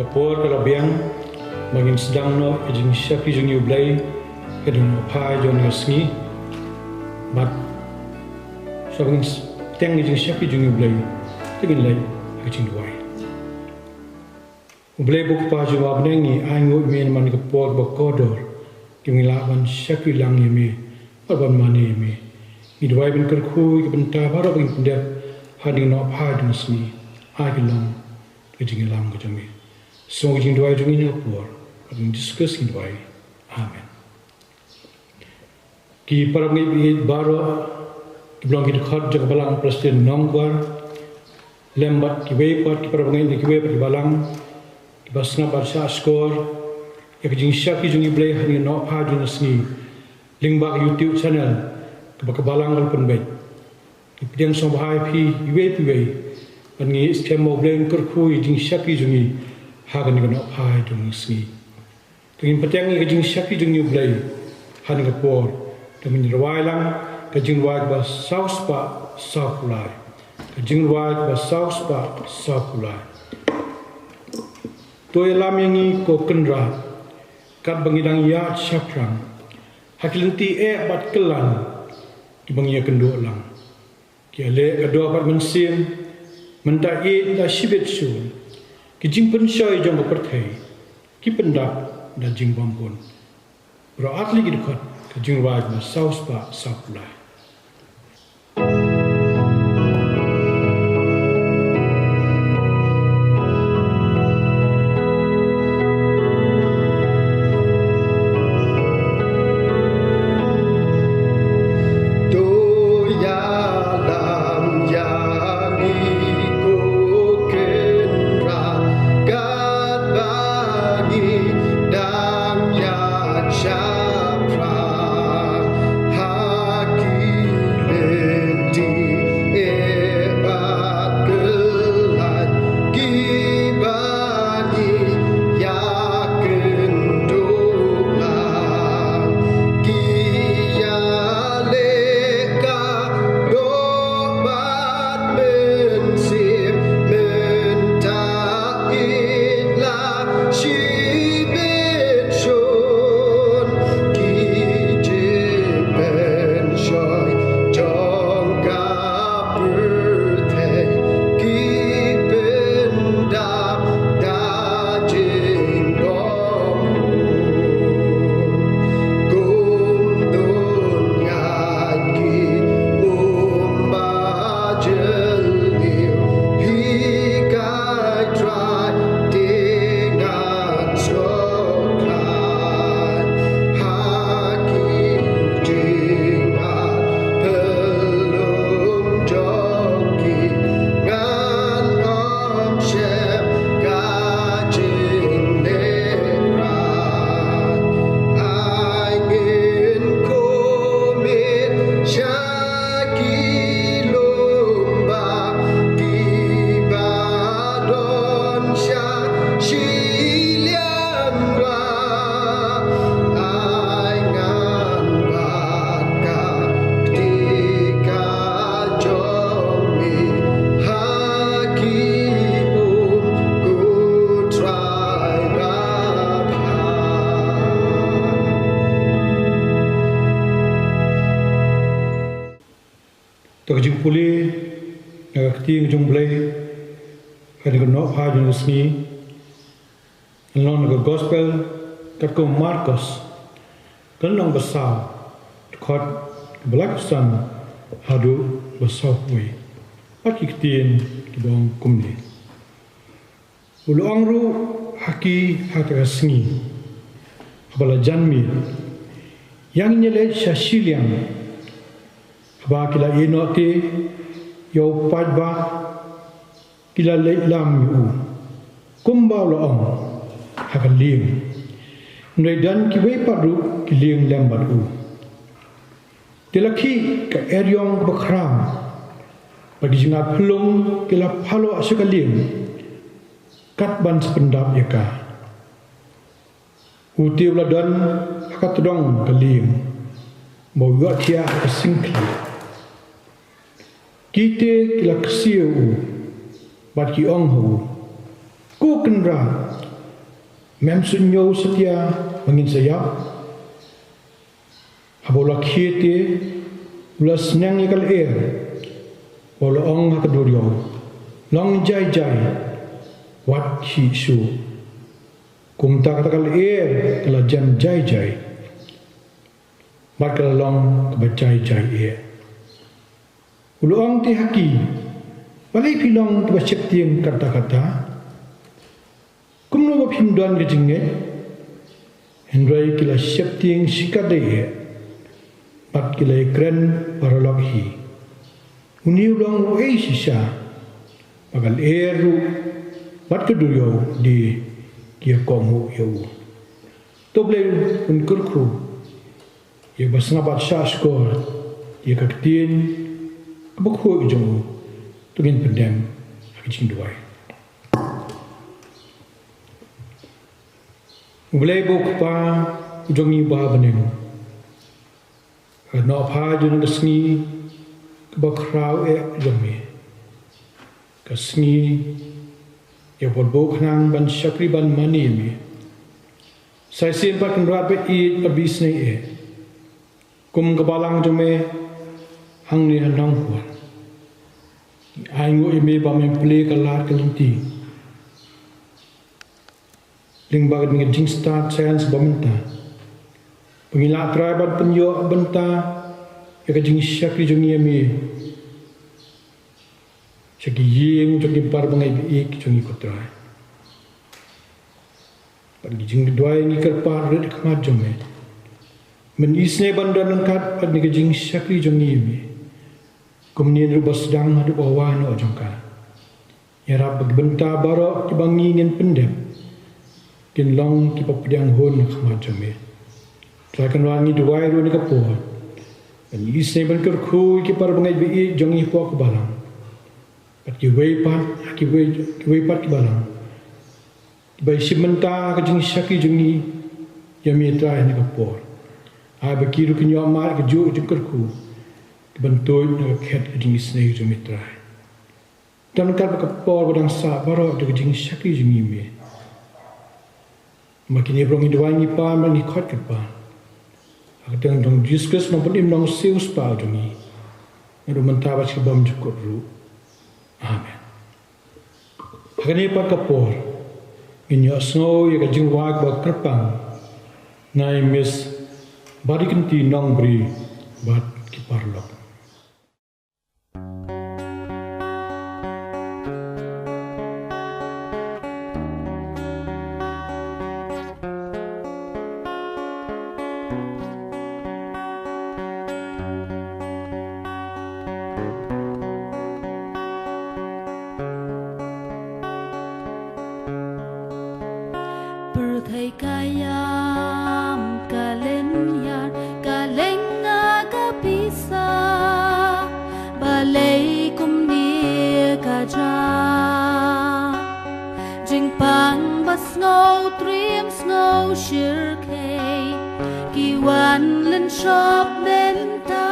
kapor kalau biang bangin sedang no ejing syapi jung yublay kedung pai jong ngasngi mat so bangin teng ejing syapi jung yublay tegin lay ejing duai ublay buk pa jawab nengi aingu men man kapor bakodor kingilaban syapi lang yeme aban mani yeme idwai bin kerkhui kebenta baru bangin pendek hading no pai jung ngasngi agilam ejing lam kejami so ejing duai jung ini kapor akan discuss in duai amen ki parang ngi baru belum kita khot jaga balang presiden nongkwar lembat ki waypat ki parang ngi ki waypat ki balang ki basna barsha skor ya jing syaki jung iblay hani no pha jung sni lingba YouTube channel ke balang kal pun baik ki pidang so bahai phi iwe pi wei ngi stem mo bleng kur khu jing syaki jung i ha kan no pha jung sni Tengin petang ni kajing syapi jeng yublay hani kapor temin rawai lang kajing rawai ba saus pa sapulai kajing rawai ba saus pa sapulai toy lam yangi ko kendra kat bangidang ya syafran hakilenti bat kelan ki bangia kendo lang ki ale kado bat mensim menta da shibet su kajing pensoi jong perthai ki pendap dan jing bampun berat lagi dekat ke jing raj na saus pa sapulai Kajing puli kati jung blay kadi no pha jung sni non go gospel kat ko Markus kan nong besar khot black sun hadu besar wi paki kitien ki bong kumni ulu angru haki hata sni abala janmi yang nyele shashiliang ba kila inote yo padba kila leilam yu kumba lo ong hakalim ndai dan ki we padu kiling lembat u tilaki ka eryong bakram bagi jinga pelung kila phalo asakalim kat ban sependap yaka uti uladan hakatdong kalim mau yo tia kesingkli Kite kila kesiu bagi ong hu ku kendra mem sunyo setia mangin sayap habola khiete ula senang ikal air wala ong hakaduryo long jai jai wat hi su kum ta kal air kala jam jai jai bakal long ba jai jai air ulu ong ti haki balai pilong tu bacip tiang kata-kata kumno ba pimduan ke jinge hendrai kila siap tiang sikadai pat kila kren paralog hi uni ulang wei sisa bakal eru bat keduryo di kia kongu yau toble unkurkru ye basna bat sha skor ye kaktin kebukho ijong tugin pendem akijing duai Mulai buka jongi bah bening, no apa jen kesni kebakrau jongi, kesni ya berbuk nang ban syakri ban mani mi, saya simpan kenrat beid berbisni kum kebalang jome hang ni handang kuat, aingu imi bami play kelar kelinti. Ling bagat dengan jing start science bamenta pengilat tribal penyo benta ya ka jing syakri jongi ami syaki ying jongi par bangai bi ik jongi kotrai pergi jing dua ni kerpar red khamat jome men isne bandan lengkat pad ni jing syakri jongi ami kemudian rubas sedang hadu bawah no jongka ya rab benta baro ki bangi ngin pendem kin long ki papdiang hon khmat jame trai kan wangi duai ru ni kapo an isne ban ker khu ki par bangai bi jongi po ko balang pat ki wei pat ki wei pat ki balang bai simenta ka jing syaki jongi yami trai ni kapo a ba ki ru ki nyo mar ki ju jing ker khu ban toy na khet jing isne jami trai dan kar ba kapo badang sa baro de jing syaki jongi me makin ia berong hidup ini pa mani khot ke pa akatang dong discuss mampun im dong seus pa dongi ngadu mentabas ke bam jukut ru amen hakani pa kapor inyo snow ya ka jingwag ba kerpang ngai mis barikinti nong bri bat ki parlok thầy kayam kalenya kalenga kapisa balay kumni kaja jingpang bas snow trim snow shirkay kiwan len shop benta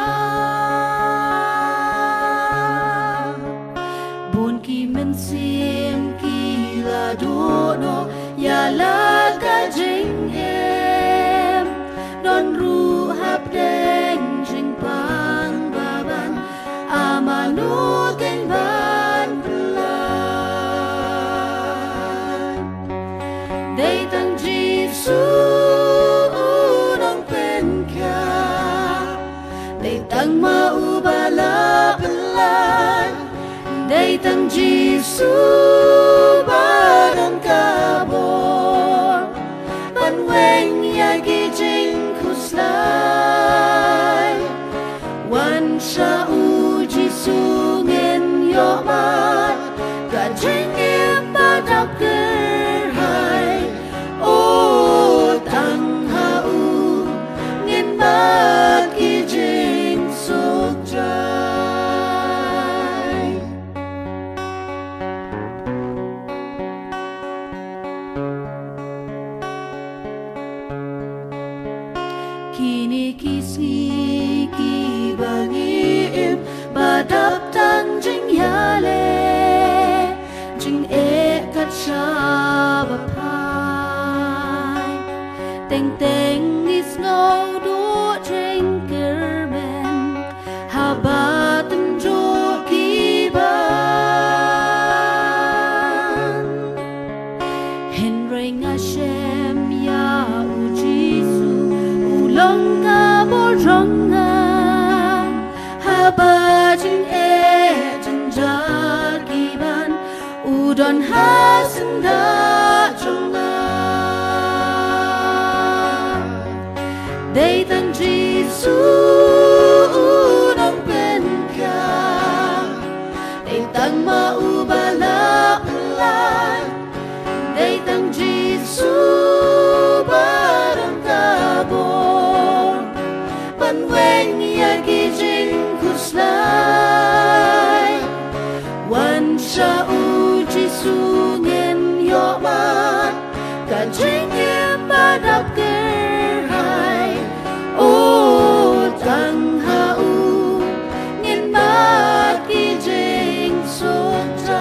bun ki men sim ki la dono ya la ka jing em don ru hap deng jing pang baban amanu ken ban plan dei tang jisu dong pen kya dei tang ma u bala plan dei tang jisu barang kabor ban weng ya gi jing kuslai wan sha u jisu ngen yo mat ka jing em ba dak ker hai o tang ha u ngen ba gi jing suk jai kini kisni ki bangi im badap tang jing ya le Teng teng is ngâu đua trên cơ men Hà ba tâm trô kỳ ban Hình ring Hashem ya u Giêsu u long ca bồ rong nga Hà ba chính e chân ra kỳ ban u don ha sinh đa trong Đây tăng Giêsu nang bên ka Đây tăng ma u ba la la Đây tăng Giêsu ba đam ta bo Ban wen ya ki jing kuslai Wan sha u Giêsu ngen yo ba Ka jing em ba đap ke Tăng hạ u nghiên mát kỳ trình suốt trái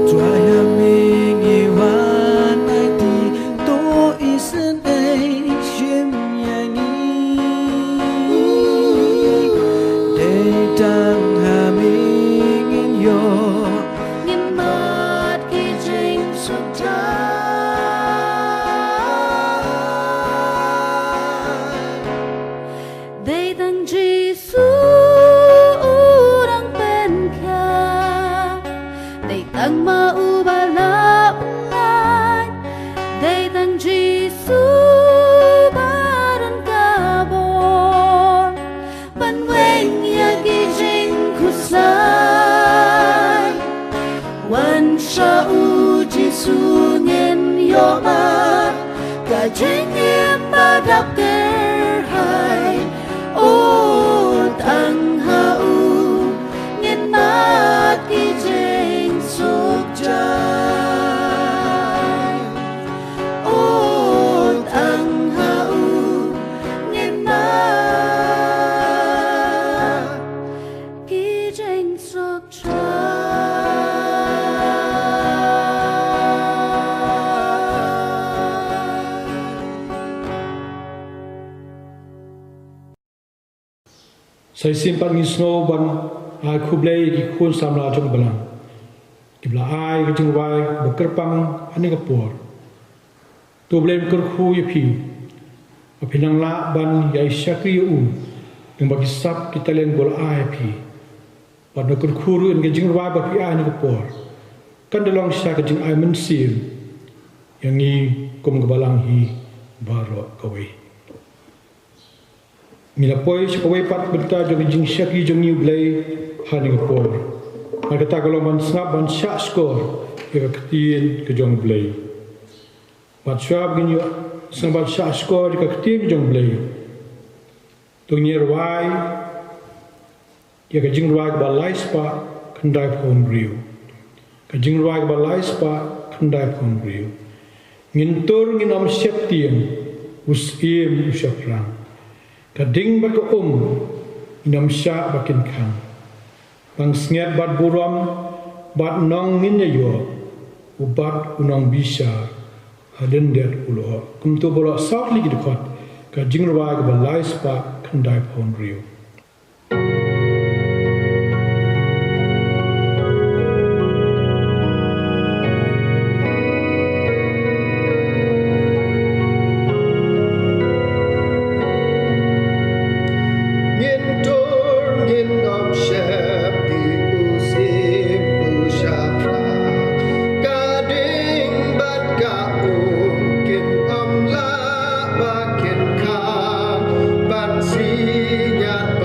Try a mình yêu hoàn ai thì tôi isn't ai chim nhang để tăng hạ mình yêu nghiên mát kỳ trình suốt trái Đây tăng Giêsu đang bên ka Đây tăng ma u ba la ngai Đây tăng Giêsu ba đan ca bo Ban wen ya ki jing kusai Wan sha u Giêsu ngen yo ba Ka jing em ba đap ke hai Tăng hạ u nghiên mát kỳ trình suốt trái Tăng hạ u nghiên mát kỳ trình suốt Sai simpan ngin snow ban ai khublei ki khun samla jong balang kibla ai ki jing wai bakerpang ani ka por to blem kar khu ye phi apinang la ban yai shakri u ng bagi sap ki talen gol ai phi ban kar khu ru ng jing wai ba phi ani ka por kan dalong sha ka jing ai men sim yang ni kum ka balang hi baro kawai Mila poi sekawai pat berta jong jing syaki jong new blay hani ngapor. Maka ta kalau man snap ban syak skor ke ketin ke jong blay. Mat syab ginyo snap ban syak skor ke ketin ke jong blay. Tung nyer wai ya ke jing wai ba lai spa kendai phon riu. Ke jing wai ba lai spa kendai phon riu. Ngintur nginom syap tiang usim usyafrang. Kading baka inam sya bakin kang. Bang snget bat buram, bat nong nginyayo, ubat unang bisa, haden det ulo. Kumtu bolo saat lagi dekat, kading rawag balai spa kendai pon riu. Ban si nhạt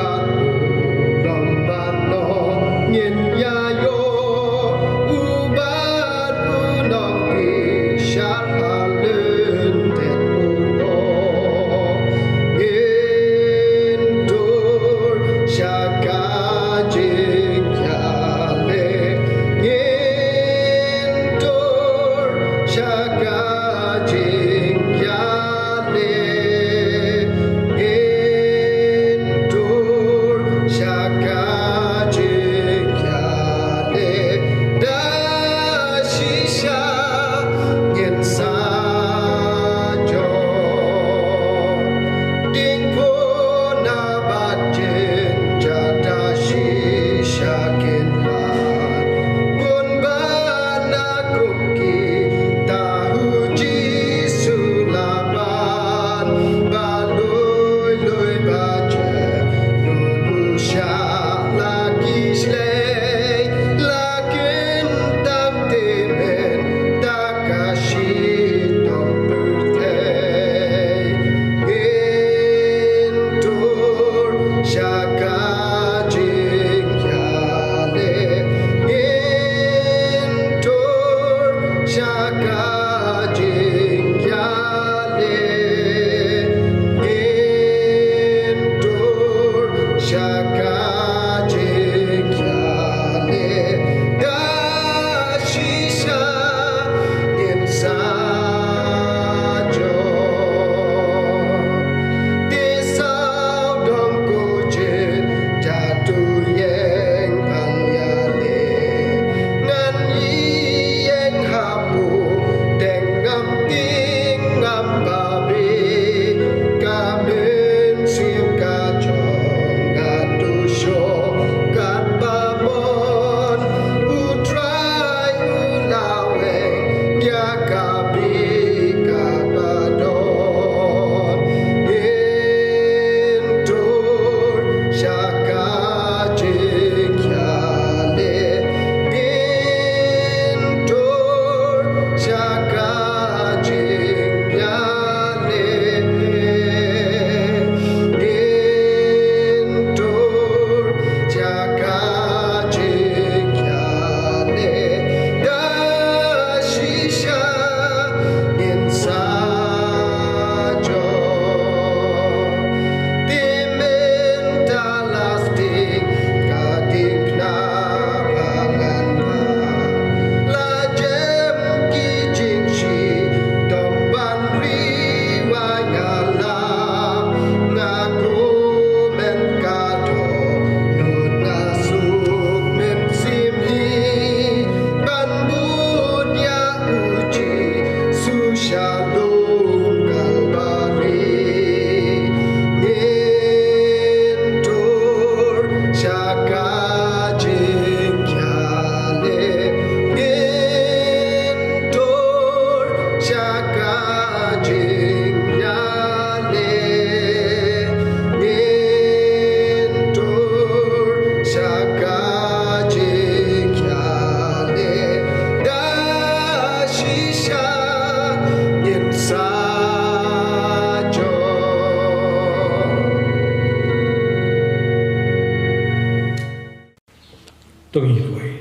tongi koi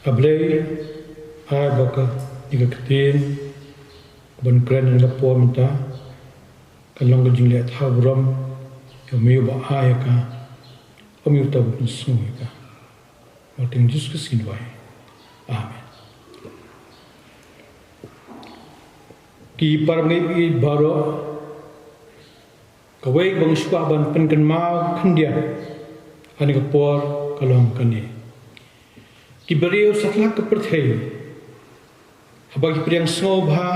ablay ai baka iga katin ban kren nga po mita kalong ga jingle thabram yo meu ba ai ka omiu ta bu su ka martin jesus sin vai amen ki parngai baro kawai bang shwa ban pen kan ma khandia ani ka por kalom kani ki bariu satlak ka perthei habagi priang snobha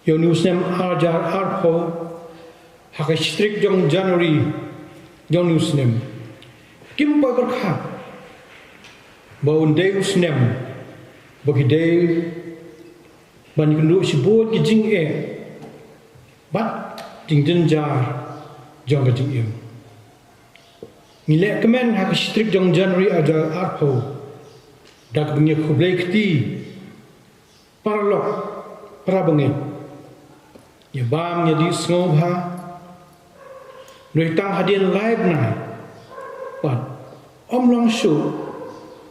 yo newsnem arjar arpo haka strik jong january jong newsnem kim pa berkha baun deus nem bagi day ban kundu sibut ki jing e bat jing jenjar jong ka jing im ngile kemen haka strik jong january arjar arpo dak bengi khublai khti paralok parabangi ya bam ya di snobha noi tang hadian live na pat omlong shu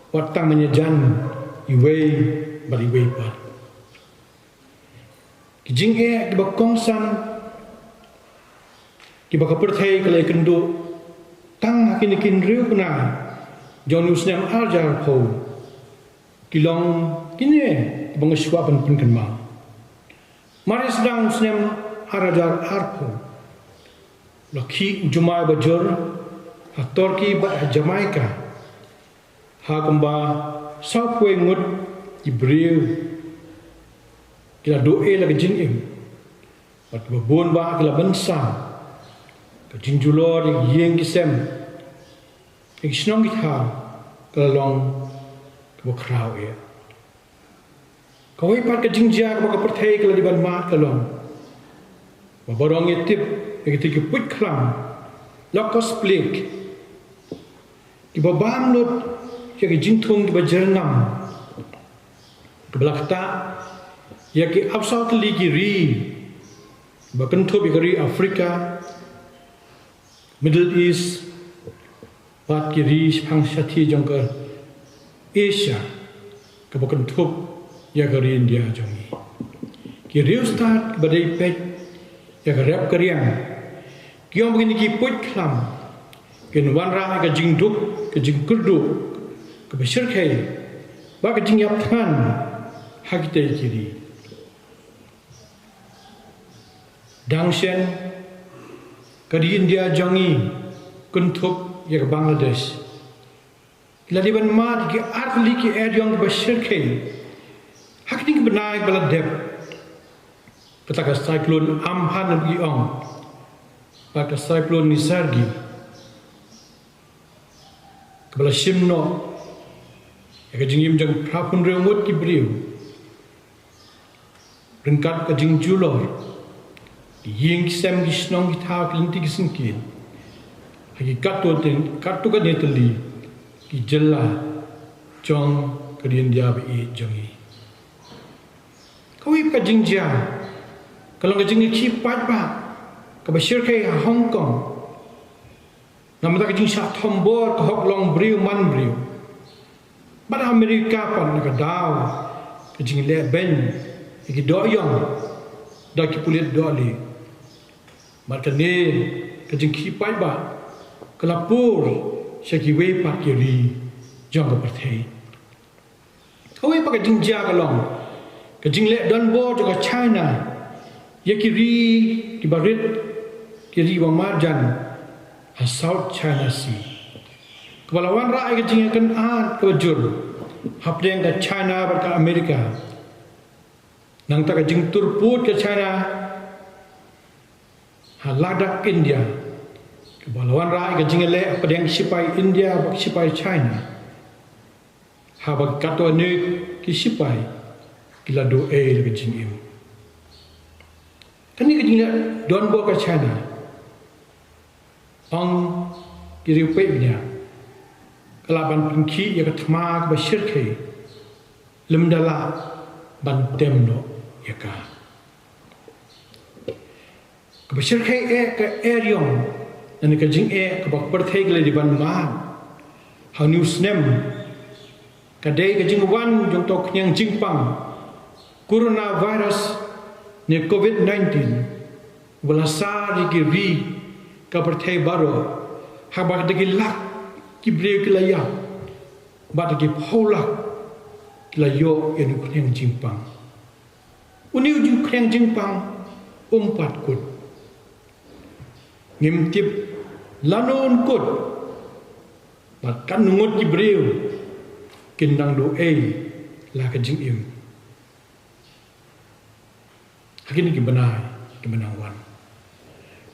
wat tang menyejan iwei bari wei pat kijing e ki bakong san ki bakaperthai kalai kendu tang hakinikin riu na jonus nem arjar pho kilong kine bang shwa pan pun kan ma mari sedang snem arajar arpo lakhi jumai bajur turki ba jamaica ha kamba sapwe ngut ibreu kila doe la jin im pat babon ba kila bansa ka jinjulor yeng kisem ik snong git ha kala long ka krau e kawai pat ka jingjia ka perthai kala di ban ma kalong ba borong etip ekiti ki put khlam lokos plik ki babam lut ki jinthung ki bajernam ki blakta ya ki absaut li ki ri ba kentho bi ri afrika middle east bat ki ri phang sathi jongkar asia ka ba kentho ya gari india jongi ki riu start badai pet ya garap kariang kiom begini ki put khlam kin wan ra ka jing duk ka jing kurdu ka bashir khai ba ka jing yap than hakite kiri dangshen kari india jongi kunthuk ya ka bangladesh ladiban ma ki arli ki adyong bashir khai hakning benai baladep ketaka cyclone Amphan bagi ong pada cyclone Nisargi kebala Shimno ya kajing jang prapun remut ki briu rengkat kajing julor ying sem gi snong gi tha klinti gi singkin hagi katu ka neteli ki jella chong kadien dia bi jongi kawai ka jingjia kalau ka jing ki pat ba ka bashir kai hong kong namata ka jing sha thombor ka hok long briu man briu bad america pan ka daw ka jing le ben ki do yong da ki pulit do le marka ne ka jing ki pat ba kalapur shaki we pa ki ri jong ka parthei kawai pa ka jingjia ka long ka jingle don bo to ka china yakiri ki barit kiri wa marjan ha south china sea kebalawan ra ka jingle kan a ka jur hapdeng ka china bar ka america nang ta ka jing turput ka china ha ladakh india kebalawan ra ka jingle padeng sipai india bak sipai china ha bak kato ne ki sipai kila do e ka jingim kan ni ka jingla don bo ka china ong kiri pe nya kala ban pinki ya ka thma ka bashir khai limdala ban tem no ya ka bashir khai e ka erion nan ka jing e ka bak par thai gele di ban ma news nem kadai ke jingwan jong tok nyang jingpang coronavirus ne COVID-19 walasa di ri ka perthai baro habak de lak ki break la ya bat de pholak la yo en nyang jingpang uniu jing nyang jingpang umpat kut ngimtip lanon kut bat kan ngut ki breu kindang do la ka jing im hakini ki banai ki banangwan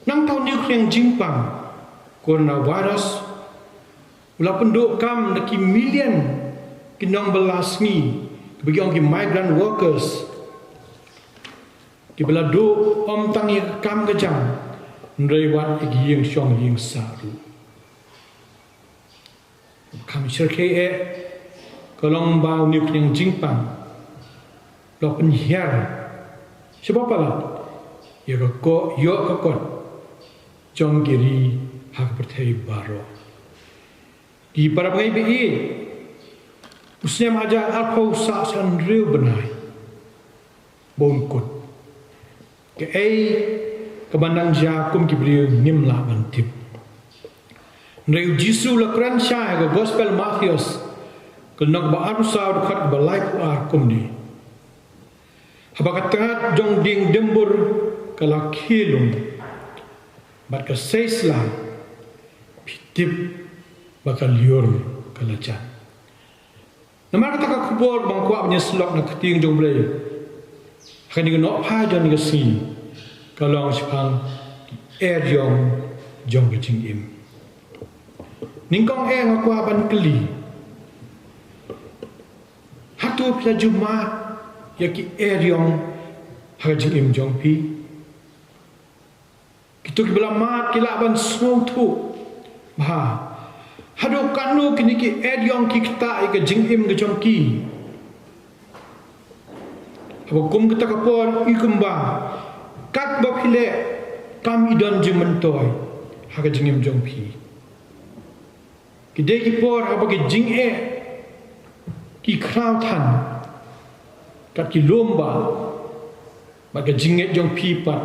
nang tau ni kheng jingpang coronavirus ula penduk kam na ki million kinong belas ni bagi orang ki migrant workers ki beladu om tangi kam kejang nrewat ki yeng syong yeng saru kam syirke kalong bau ni kheng jingpang lo penhiar sebab apa? Ya kok yo kok jong giri hak pertai baro. Di para pengai bi usnem aja alpau sa san riu benai. Bongkot. Ke kebandang jakum ki beriu nimla bantip. Riu Jisu la kran sha ke gospel Matthews. Kenak ba arusa dekat ba life arkum di. Habakat jong ding dembur kala kilung bat ka seisla pitip bakal liur kala jan namar kata ka kubor bang kwa penyeslok na keting jong blay kani no pha jon ga si kalong sipang air jong ga jing im ningkong ngakwa ban keli hatu pla jumat yaki eriong hajing im jong pi kitu kibla mat kila ban smong tu bah hado kanu kini ki eriong ki kita ke jing im ke jong ki hukum kita kapor ikumba kat ba phile kam idon jing mentoy ha ke jing im jong pi kidai ki por apa ke jing ki kraw than kat ki lomba baga jinget jong pipat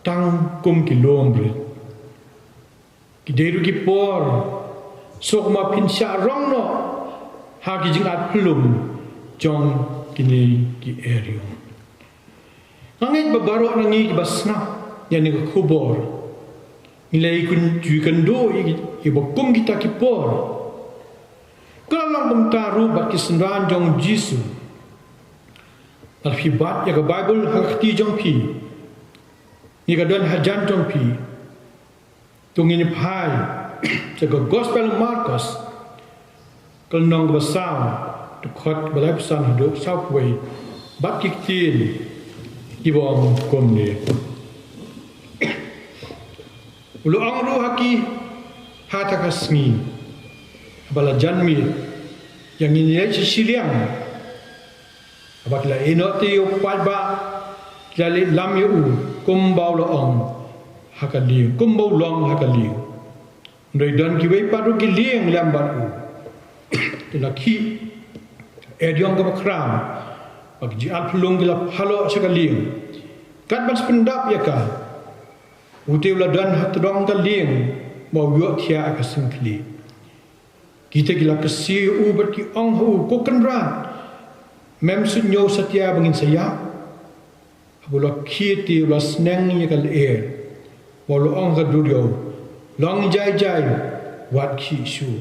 tang kum ki lombre ki deru ki por sok ma pinsya rong no ha ki jingat plum jong kini ki erio angit babaro nangi ki basna yani ko kubor nilai kun ju kando i bokum kita ki por kalau bum taru bak ki sendan jong Jisu Alfibat ya ke Bible hakti jong pi ni ka don hajan jong pi tungin pai jaga gospel Markus kelnong besar dekat balai pesan hidup Southway bat kiktin ibom komne ulu angru haki hatakasmi bala janmi yang ini siliang abakla inoti upalba jali lam yu kumbau lo ong hakali kumbau long hakali ndoi don ki wei padu ki lieng lambat u tinaki ediong ka kram bag ji al plung gila halo sekali kat ban pendap ya ka uti ula dan hat dong ka lieng mau yo thia ka singkli kita gila kesi u berki ong hu ko kenran mem sunyo satya bangin saya abula khiti was nang ni kal bolo ong ga dudio long jai wat khi su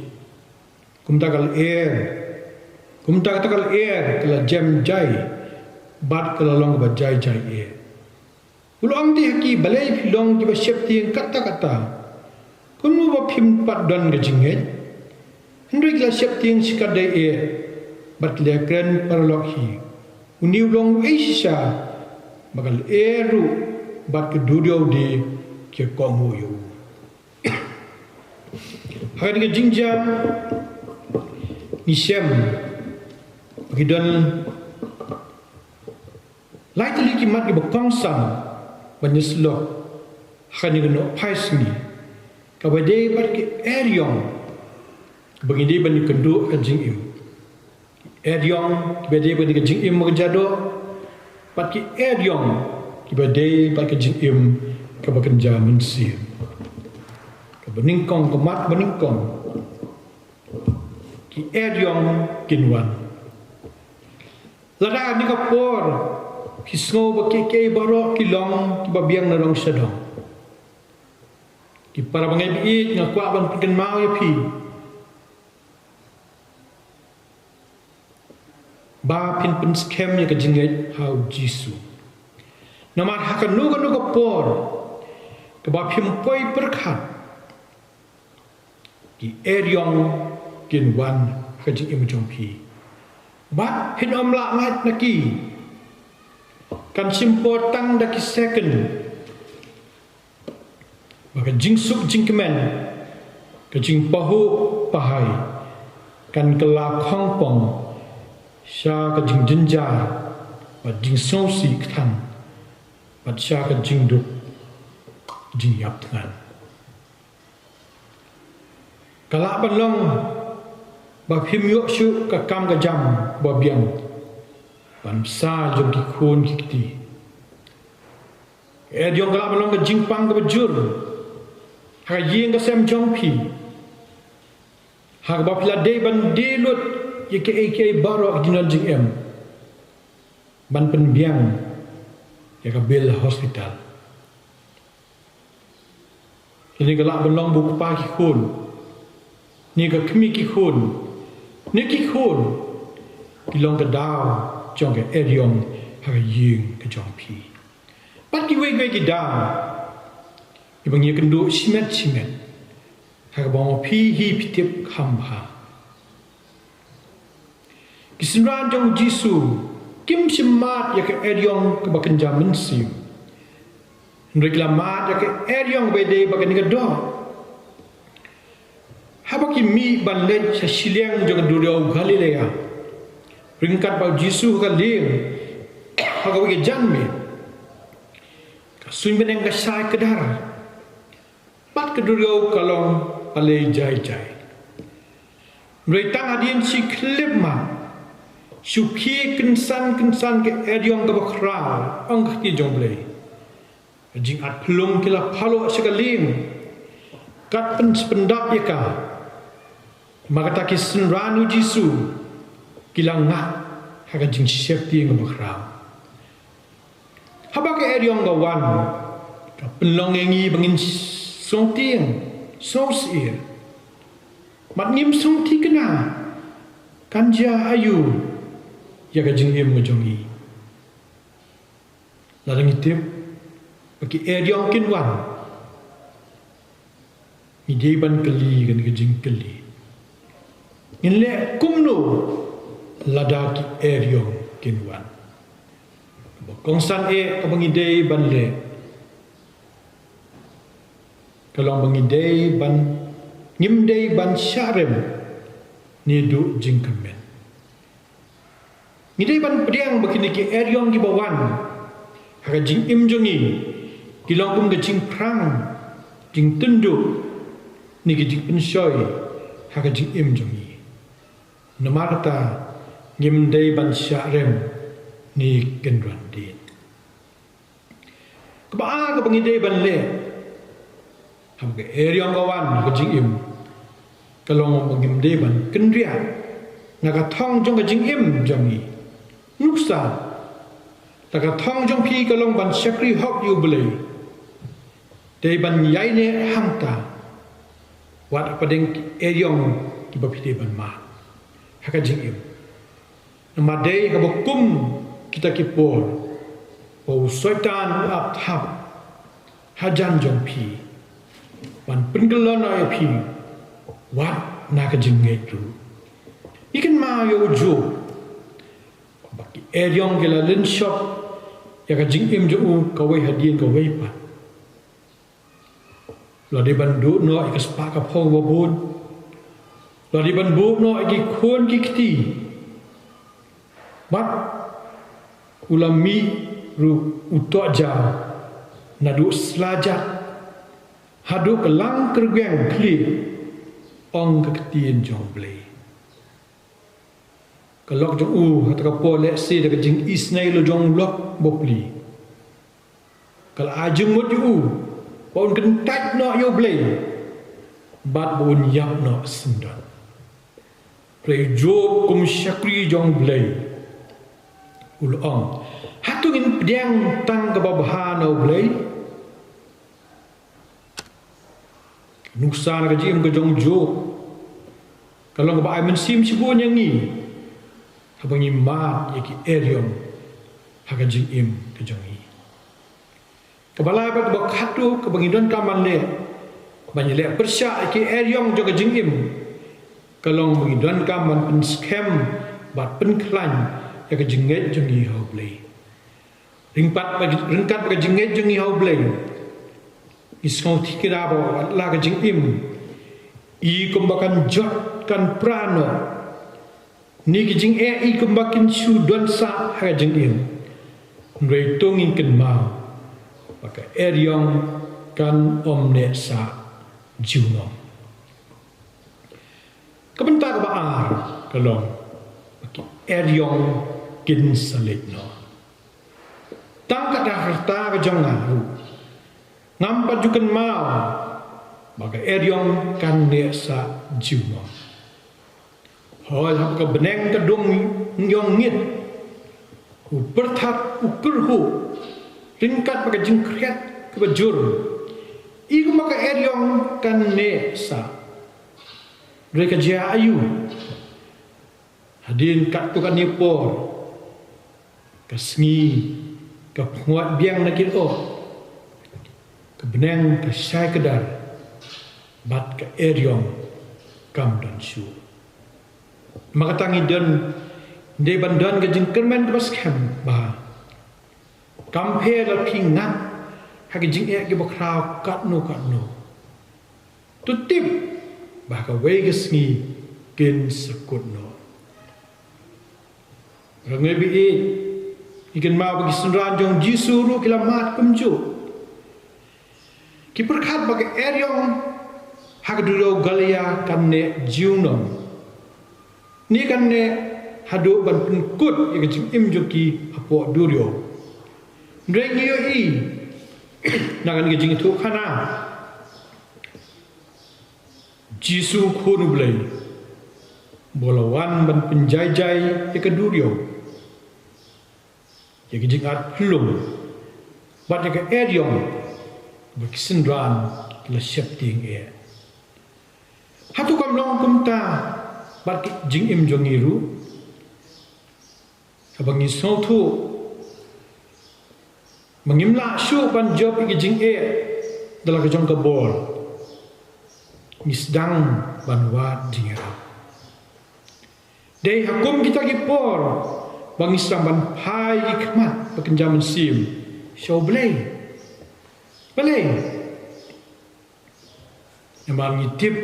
kumta kal kumta kal kala jam jai bat kala long ba jai ulo ong di ki balai long ki ba shepti kata kunu ba phim pat don ga jinget hendri kala shepti sikadai bat lekren parlokhi uniu long aisha bagal eru bat ke dudio di ke komu yu hari ke jingja nisem gidan laitli ki mat ki bakongsan banyeslok hani no paisni kabade bat ki eriong Begini bani kenduk ke jing im. Eryong bede bani ke jing im menjado. Pat ki eryong bede pat ke jing im ke bekerja mensim. Ke beningkong ke mat beningkong. Ki eryong kinwan. Lada ni kapor ki sngo bakeke baro ki long ki babiang na long sadong. Ki para bangai bi ngakwa ban pikan mau ya pi. Ba pin skem ya ke jinget hau Jisu. Namat hakan nu kapor ke ba pimpoi perkat. Ki eryong kinwan ke jing im jong pi. Bat hin om la ngat naki kan simpor tang daki second maka jing suk jing kemen ke jing pahu pahai kan kela khong pong sha ke jing jenjar bat jing sosi khan bat sha ke jing duk jing yap tangan kala balong ba phim yo shu ka kam ka jam ba biang ban sa jom ki khun ki ti diong kala balong ka jing pang ka bajur ha yeng ka sem jong pi ha ba pla de ban de lut ye ke baro dinal jing em ban pen biang ya ka bel hospital ini kala balong bu pa ki khun ni ka khmi ki khun Niki khôn ki long ka dao chong ka eryong ha ying ka chong pi pat ki we ki dao i bang ye kan do simet ha ka bang pi hi pitip kham ha ki sinran jong Jisu kim simat ya ka eryong ka bakan jamin sim reklamat ya ka eryong be de bakan ka do Habaki mi banlet sa siliang jong duriau Galilea. Ringkat bau Jisu ka lim. Hagawi ke janmi. Kasun beneng ka sai kedar. Pat ke duriau kalong pale jai. Meritang adien si klip ma. Syuki kensan ke eryong ka bakrau. Ang kati jong blay. Jing at pelung kila palo sekalim. Kat pendap ya ka. Maka tak kisun ranu Jisu kilang ngah haga jing safety ng bakrau. Habak eryong gawan ka pelong engi bangin song tiang song sir. Mat ngim song ti kena kanja ayu ya ga jing em ngojongi. Larang itip bagi eryong kinwan. Idiban kali kan ga jing kali. Inle kumno ladaki eryong kinwan. Kongsan kabangidei banle. Kalong bangidei ban ngimdei ban syarem nidu jingkemen. Ngidei ban pediang begini ki eryong ki bawan. Haka jing imjongi kilong kum ke jing prang jing tunduk ni ki jing pensoi haka jing imjongi. Namarta ngimdei ban syarem ni kendran din. Kebaa ke pengidei ban le. Ham ke eryong kawan ke jing im. Kalau ngimdei ban kendria. Naka thong jong ke jing im jongi. Nuksa. Naka thong jong pi kalong ban syakri hok yu belai. Dei ban yai ne hangta. Wat padeng eryong ki bapidei ban ma. Haka jing im. Namadei ka bokum kita kipor. Bau soitan up thap. Hajan jong pi. Wan penggelon ay pi. Wat na ka jing ngetu. Ikan ma yo jo. Baki eryong gela lin shop. Ya ka jing im jo kawai hadien kawai pa. Lo de bandu no ikas pa ka pho babun. Lari ban bu no agi khon ki kiti. Mat ulami ru uto ja nadu slajat hadu kelang kergeng kli ong ketien jong blei kalok jong ataka po le si de jing isnai lo jong lok bopli kal ajeng mot pon kentat no yo blei bat bun yap no sendan play job kum syakri jong blei ulong hatungin pedang tang ke babah no blei nusan ke jim ke jong job kalau ba ai mensim sibun yang ni abang imat yaki erion haga jing im ke jong ni kebalai ba ba khatu ke bangidon kaman le banyak le persya yaki erion jong ke jing im kalau bangidon kaman pen scam bat pen klan yaki jinget jong ni ho blei ringkat ba jinget jong ni ho blei isngau tikira ba la ke jing im i kumbakan jot kan prano ni ke jing i kumbakin su don sa ha jing im rei tongin ken ma maka eriong kan omne sa juno kebentar ba ar kalong maka eriong kin salit no tangkat harta ke jangan ngampat jukan mau maka eriong kan ne sa juno hoi hap ka beneng ka dong nyong ngit u perthat u kerhu ringkat maka jingkret ke bajur iku maka eriong kan ne sa mereka jia ayu hadin kat tu kan nipor kasngi ka puat biang nakil kebeneng ke syai kedar bat ke eriong kam dan su maka tangi dan de bandan ke jing kermen bas kem ba kam phe la pingat ha ke jing e ke bakrau kat no tutip ba ka weges ni kin sekut no rangebi ikan ma bagi sunran jong jisuru kilamat kumju ki perkhat bagi eriong hagdulo galia kanne jiunom ni kanne hadu ban pengkut ya jing im joki apo duryo ndrengiyo nangan ke jing tu khana jisu khunu blai bolawan ban penjai-jai ya duryo ya jing at plum bat ya eriong berkisendran kila siap ting hatu kam long kumta bat jing im jongiru abang isau tu mengimla syu ban job ke jing dalam ke jong kabor nisdang ban wat dingra dei hakum kita ki por bang islam ban pai hikmat pekenjaman sim show blay balai yang ngitip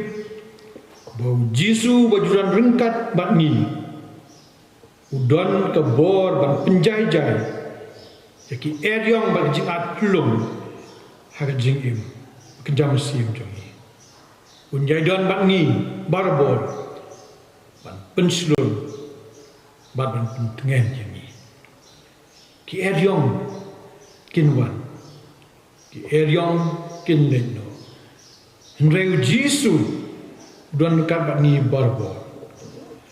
bau jisu bajuran rengkat batni udon ke bor ban penjai-jai yaki eriong ban jingat plum har jing im kenjam sim jongi unjai don batni barbor ban penslun ban pentengen jeni ki eriong kinwan ki eriong kin leno nreu jisu don kat ni barbor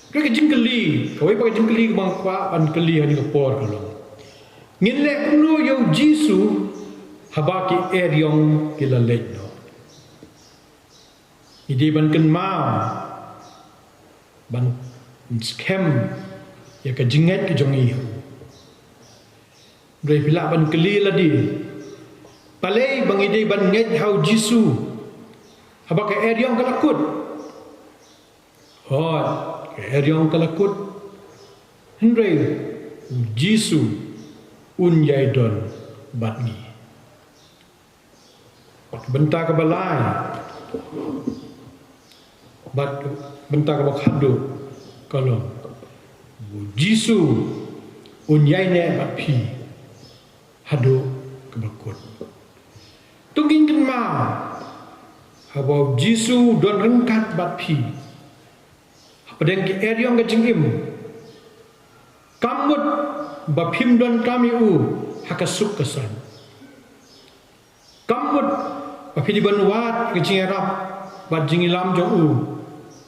ke jingkeli kawai pakai jingkeli bang kwa an keli hani ke por kalong ngin le nu yo jisu habaki eriong kila leno idi ban ken ma ban scam ya ke jinget ke jongi doi pila ban keli ladi palai bang idei ban nget hau jisu habak eriong kalakut hot eriong kalakut hendrei jisu un yaidon batni bentar ke balai bat bentar ke bakhadu kalau jisu un yaine bat pi hadu ke bakut tungin ken ma Habau Jisu don rengkat bat pi. Padang ki eriong ke jingim. Kamut bapim don kami hakasuk kesan. Kamut bapi di banwat ke jingerap bat jingilam jo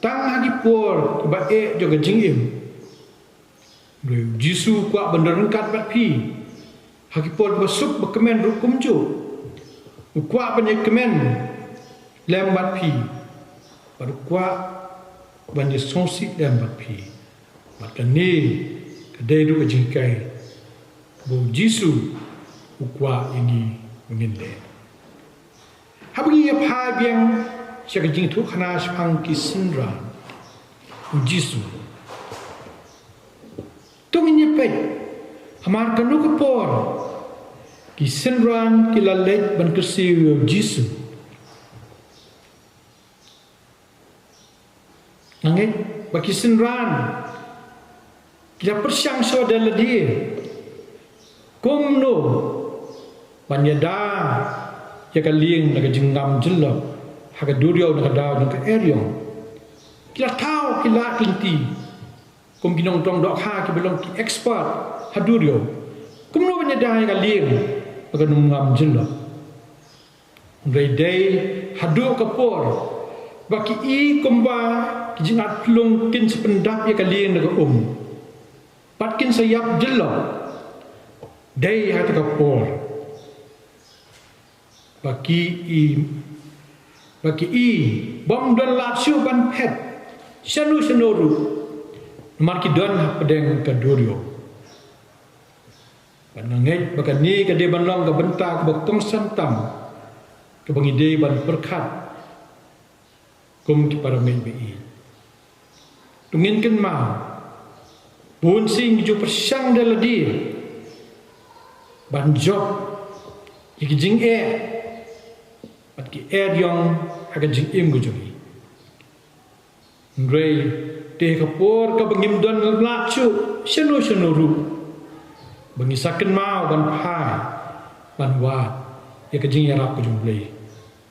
Tang hagi por ba jo ke jingim. Jisu kuat benda rengkat bat pi. Hagi por basuk bekemen rukum jo. Kuat banyak kemen lembat pi. Baru kuat banyak songsi lembat pi. Maka ni kedai du ke jingkai. Bo Jisu kuat ini menginde. Habis ia pai biang siapa jing tu kena sepang kisindran. Jisu. Tung ini pet. Hamar kanu kepor. Kisindran kilalet ban kesiu Jisu. Nangit bagi kisindran kita persiang saudara dia. Kumno banyada ya kalieng naga jengam jelok haga durio naga daw naga eriong. Kita tahu kita kinti. Kum kinong tong dok ha ki belong ki expert hadurio. Kumno banyada ya kalieng naga nungam jelok. Day hadu kapor baki I kumba kijingat plung kin sependap ya kalieng naga Patkin sayap jelok. Day hati kapor. Baki I bom don latsio ban pet. Sanu senoru. Marki don pedeng kadurio. Pananget baka ni kade banlong ka benta ka baktong santam. Ka bangide ban berkat. Kum ki para menbi. Tungin ken ma. Pun sing ju persiang dala dia. Banjok iki jing pat ki yang aga jing go jogi. Ngrei te kapor ka bangim don lachu seno ru. Bangisaken mau ban pai ban wa ya ka jing yarap ko jumblei.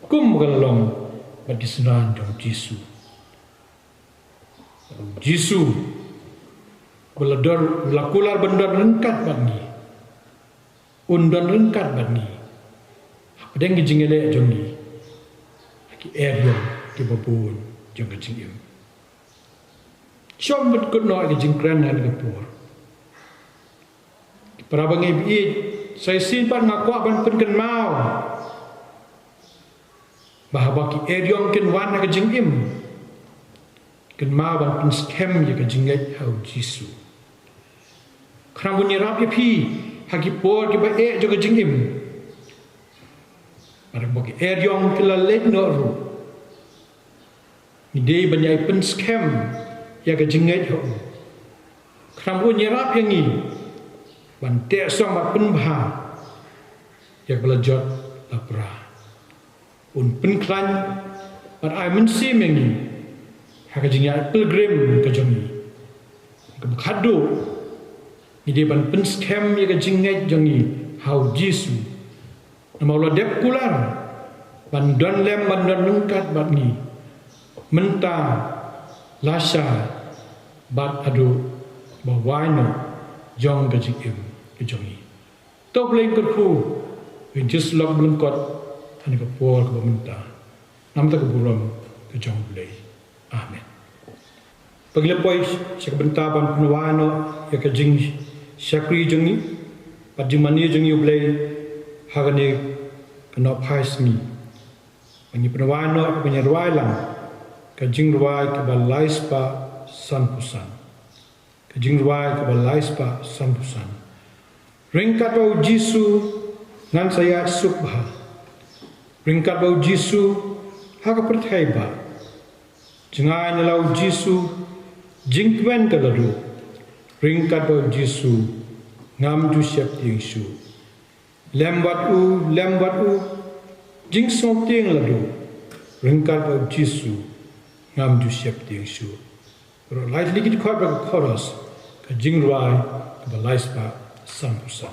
Kum galong bagi senan jong Jisu. Jisu beladar lakular bendar rengkat bagi undan rengkat bagi pedeng jingele jongi ki eryo ki babun jong jingim chom bet kut no ki jingkran han ki por para bangi bi sai sin pan ngakwa ban pen ken mau bahwa ki eryo ken wan ki jingim ken mau ban pen skem ye ki jingai hau Jisu Kerang bunyi rapi pi hagi por ki ba jo jingim. Para bagi yang kila let no ru. Ide banyai pen scam ya ka jingai ho. Kerang bunyi rapi yang ni ban te song ba pen bha. Ya belajot lapra. Un pen klan par ai men sim yang ni. Hagi jingai pilgrim ka jongi. Ka khadu Ide ban pen scam ya ka jingai jongi hau Jisu. Nama Allah dep kular ban don lem ban don lengkat bat ni. Menta lasa bat adu bawaino jong ka jingim ka jongi. Top leng kerpu when just log belengkot han ka por ka menta. Nam ta ka buram ka jong blei. Amen. Paglepoi sa kabentaban punuano ya ka jing Syakri jengi, padimani jengi ublay, hagani kena paismi. Bagi penawan no penyerwai lang, kajing ruai kebalai spa sanpusan. Kajing ruai kebalai spa sanpusan. Ringkat bau Jisu ngan saya subha. Ringkat bau Jisu haga perthaiba. Jengai nelau Jisu jingkwen kaladu. Ringkat bau Jisu ngam ju siap ting su. Lembat u jing song ting ladu. Ringkat bau Jisu ngam ju siap ting su. Pero light lagi di kau chorus ka jing ruai ka balai spa sampusa.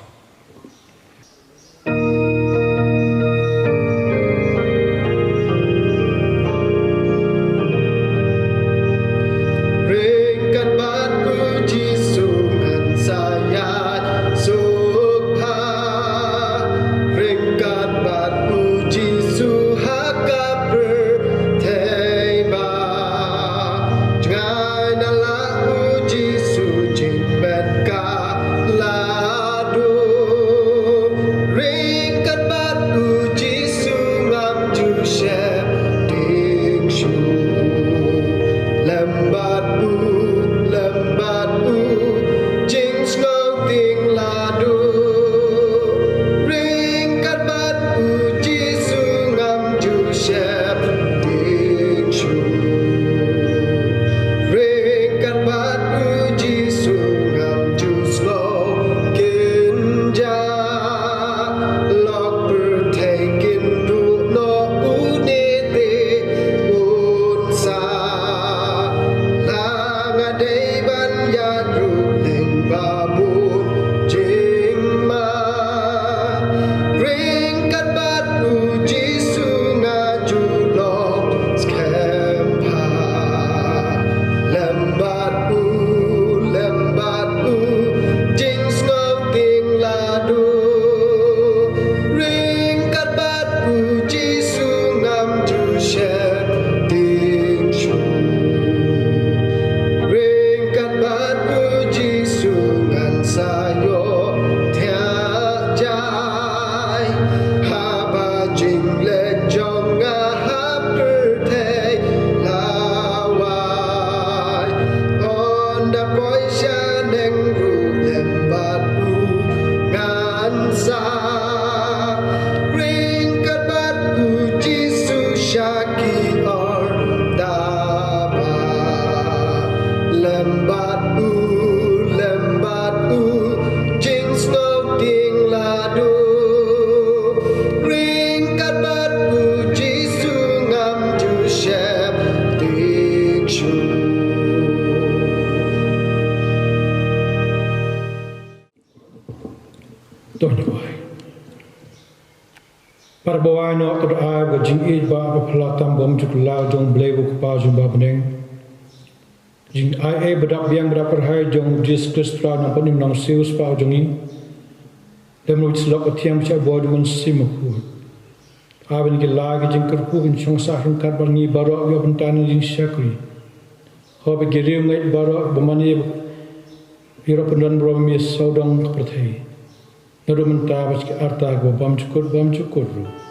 bawai no to ai ga jing e ba ba phla tam bom juk la jong ble bu pa jong ba bneng jing ai e badap biang badap per hai jong Jesus Christ ra na panim nang seus pa jong in dem no slok athiam cha bo jong sim khu aben ke la ga jing kar khu bin chong sa ran kar bal ni baro ga ban tan jing shakri ho be ge riu ngai baro ba mani hiro pendan bro mi saudang prathai Naruman tabas ke arta go bam chukur ru